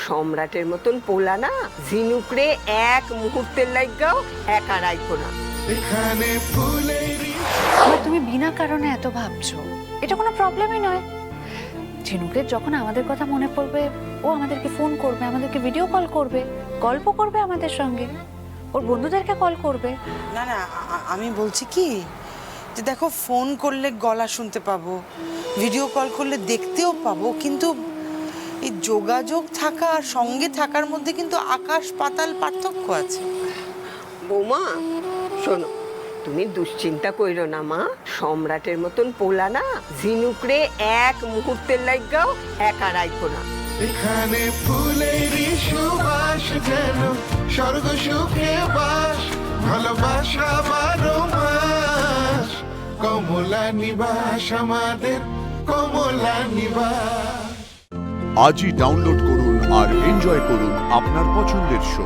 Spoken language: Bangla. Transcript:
সম্রাটের মতন পোলা না ঝিনুকরে এক মুহূর্তের লাগাও একা রাখবো না। এখানে ফুলেরই তুমি বিনা কারণে এত ভাবছো, এটা কোনো প্রবলেমই নয়। ঝিনুকের যখন আমাদের কথা মনে পড়বে ও আমাদেরকে ফোন করবে, আমাদেরকে ভিডিও কল করবে, গল্প করবে আমাদের সঙ্গে, ওর বন্ধুদেরকে কল করবে। না না, আমি বলছি কি যে দেখো, ফোন করলে গলা শুনতে পাবো, ভিডিও কল করলে দেখতেও পাবো, কিন্তু এই যোগাযোগ থাকা আর সঙ্গে থাকার মধ্যে কিন্তু আকাশ পাতাল পার্থক্য আছে। বৌমা শোনো, তুমি দুশ্চিন্তা কইরো না মা, সম্রাটের মতন পোলা না ঝিনুকরে এক মুহূর্তের লাগাও একা রাখবো না। এখানে ফুলেরই সুবাস যেন স্বর্গ সুখে বাস, ভালোবাসা 12 মাস, কমলা নিবাস আমাদের কমলা নিবাস। আজই ডাউনলোড করুন আর এনজয় করুন আপনার পছন্দের শো।